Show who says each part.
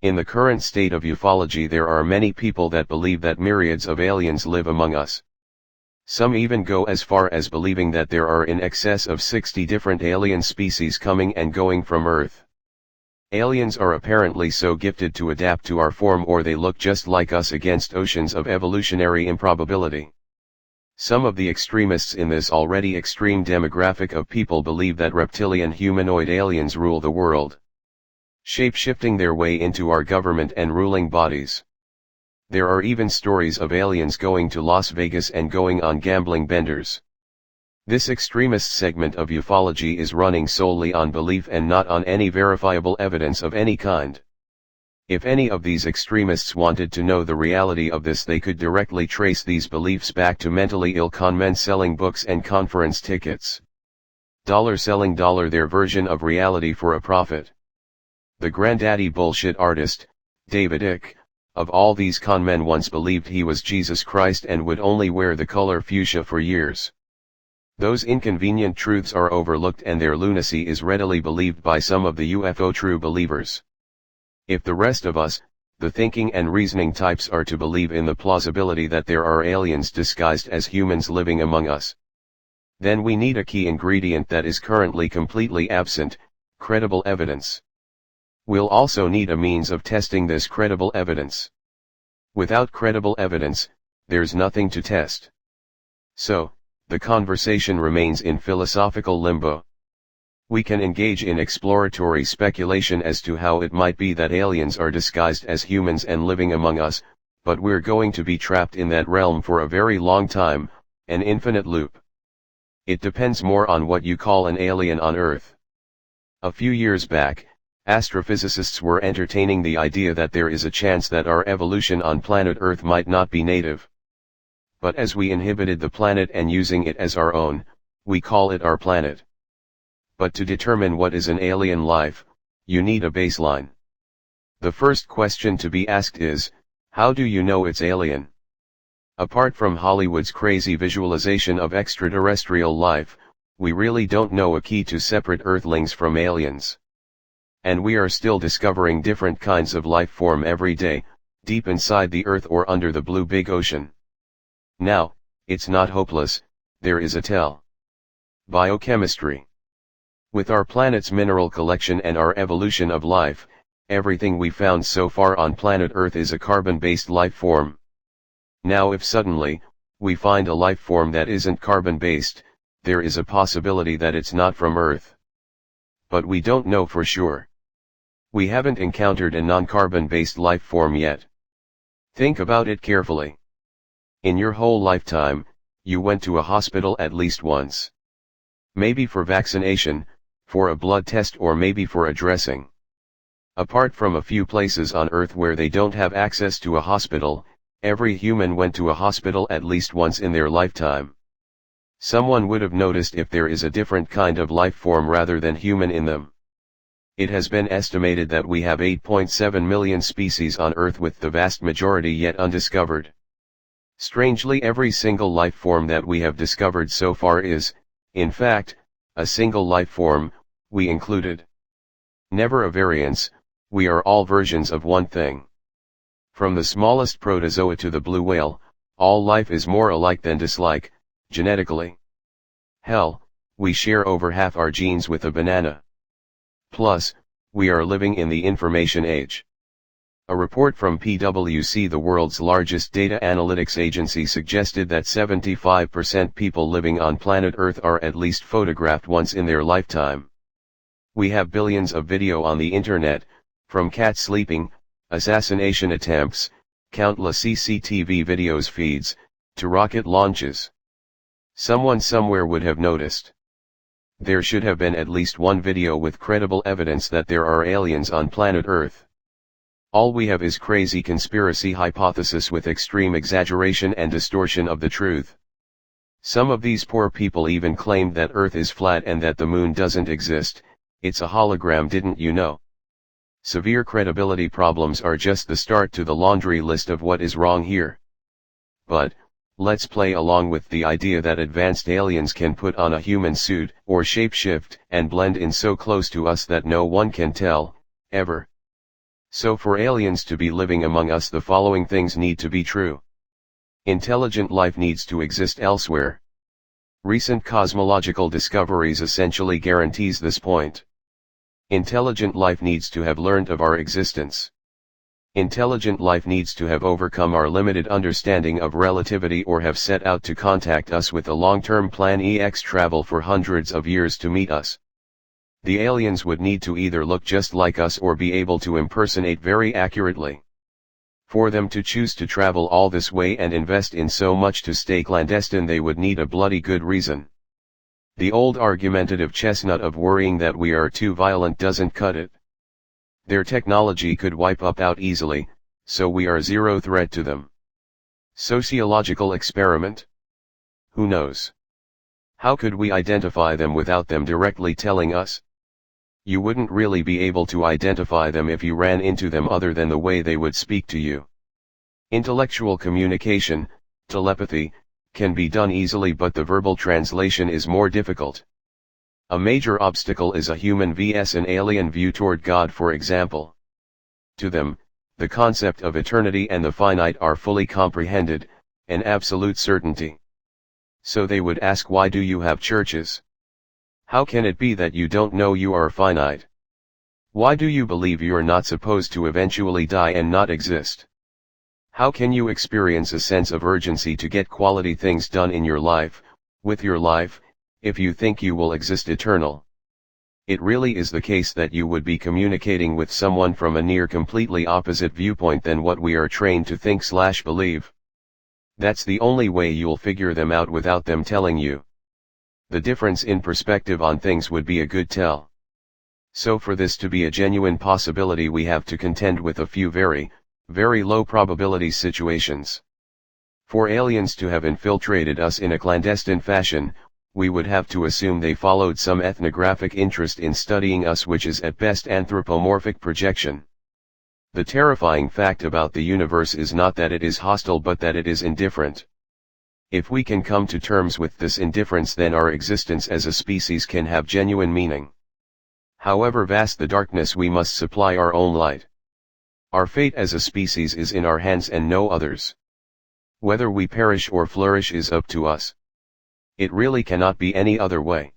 Speaker 1: In the current state of ufology, there are many people that believe that myriads of aliens live among us. Some even go as far as believing that there are in excess of 60 different alien species coming and going from Earth. Aliens are apparently so gifted to adapt to our form, or they look just like us, against oceans of evolutionary improbability. Some of the extremists in this already extreme demographic of people believe that reptilian humanoid aliens rule the world, shape-shifting their way into our government and ruling bodies. There are even stories of aliens going to Las Vegas and going on gambling benders. This extremist segment of ufology is running solely on belief and not on any verifiable evidence of any kind. If any of these extremists wanted to know the reality of this, they could directly trace these beliefs back to mentally ill conmen selling books and conference tickets. Selling their version of reality for a profit. The granddaddy bullshit artist, David Icke, of all these conmen, once believed he was Jesus Christ and would only wear the color fuchsia for years. Those inconvenient truths are overlooked, and their lunacy is readily believed by some of the UFO true believers. If the rest of us, the thinking and reasoning types, are to believe in the plausibility that there are aliens disguised as humans living among us, then we need a key ingredient that is currently completely absent: credible evidence. We'll also need a means of testing this credible evidence. Without credible evidence, there's nothing to test. So, the conversation remains in philosophical limbo. We can engage in exploratory speculation as to how it might be that aliens are disguised as humans and living among us, but we're going to be trapped in that realm for a very long time, an infinite loop. It depends more on what you call an alien on Earth. A few years back, astrophysicists were entertaining the idea that there is a chance that our evolution on planet Earth might not be native. But as we inhabited the planet and using it as our own, we call it our planet. But to determine what is an alien life, you need a baseline. The first question to be asked is, how do you know it's alien? Apart from Hollywood's crazy visualization of extraterrestrial life, we really don't know a key to separate Earthlings from aliens. And we are still discovering different kinds of life form every day, deep inside the Earth or under the blue big ocean. Now, it's not hopeless, there is a tell. Biochemistry. With our planet's mineral collection and our evolution of life, everything we found so far on planet Earth is a carbon-based life form. Now if suddenly, we find a life form that isn't carbon-based, there is a possibility that it's not from Earth. But we don't know for sure. We haven't encountered a non-carbon-based life form yet. Think about it carefully. In your whole lifetime, you went to a hospital at least once. Maybe for vaccination, for a blood test, or maybe for a dressing. Apart from a few places on Earth where they don't have access to a hospital, every human went to a hospital at least once in their lifetime. Someone would have noticed if there is a different kind of life form rather than human in them. It has been estimated that we have 8.7 million species on Earth, with the vast majority yet undiscovered. Strangely, every single life form that we have discovered so far is, in fact, a single life form, we included. Never a variance, we are all versions of one thing. From the smallest protozoa to the blue whale, all life is more alike than dislike, genetically. Hell, we share over half our genes with a banana. Plus, we are living in the information age. A report from PwC, the world's largest data analytics agency, suggested that 75% people living on planet Earth are at least photographed once in their lifetime. We have billions of video on the internet, from cats sleeping, assassination attempts, countless CCTV videos feeds, to rocket launches. Someone somewhere would have noticed. There should have been at least one video with credible evidence that there are aliens on planet Earth. All we have is crazy conspiracy hypothesis with extreme exaggeration and distortion of the truth. Some of these poor people even claimed that Earth is flat and that the moon doesn't exist, it's a hologram, didn't you know? Severe credibility problems are just the start to the laundry list of what is wrong here. But, let's play along with the idea that advanced aliens can put on a human suit, or shapeshift, and blend in so close to us that no one can tell, ever. So for aliens to be living among us, the following things need to be true. Intelligent life needs to exist elsewhere. Recent cosmological discoveries essentially guarantees this point. Intelligent life needs to have learned of our existence. Intelligent life needs to have overcome our limited understanding of relativity or have set out to contact us with a long-term plan, ex travel for hundreds of years to meet us. The aliens would need to either look just like us or be able to impersonate very accurately. For them to choose to travel all this way and invest in so much to stay clandestine, they would need a bloody good reason. The old argumentative chestnut of worrying that we are too violent doesn't cut it. Their technology could wipe us out easily, so we are zero threat to them. Sociological experiment? Who knows? How could we identify them without them directly telling us? You wouldn't really be able to identify them if you ran into them other than the way they would speak to you. Intellectual communication, telepathy, can be done easily, but the verbal translation is more difficult. A major obstacle is a human vs an alien view toward God, for example. To them, the concept of eternity and the finite are fully comprehended, an absolute certainty. So they would ask, why do you have churches? How can it be that you don't know you are finite? Why do you believe you are not supposed to eventually die and not exist? How can you experience a sense of urgency to get quality things done in your life, with your life, if you think you will exist eternal? It really is the case that you would be communicating with someone from a near completely opposite viewpoint than what we are trained to think/believe. That's the only way you'll figure them out without them telling you. The difference in perspective on things would be a good tell. So for this to be a genuine possibility, we have to contend with a few very, very low probability situations. For aliens to have infiltrated us in a clandestine fashion, we would have to assume they followed some ethnographic interest in studying us, which is at best anthropomorphic projection. The terrifying fact about the universe is not that it is hostile but that it is indifferent. If we can come to terms with this indifference, then our existence as a species can have genuine meaning. However vast the darkness, we must supply our own light. Our fate as a species is in our hands and no others. Whether we perish or flourish is up to us. It really cannot be any other way.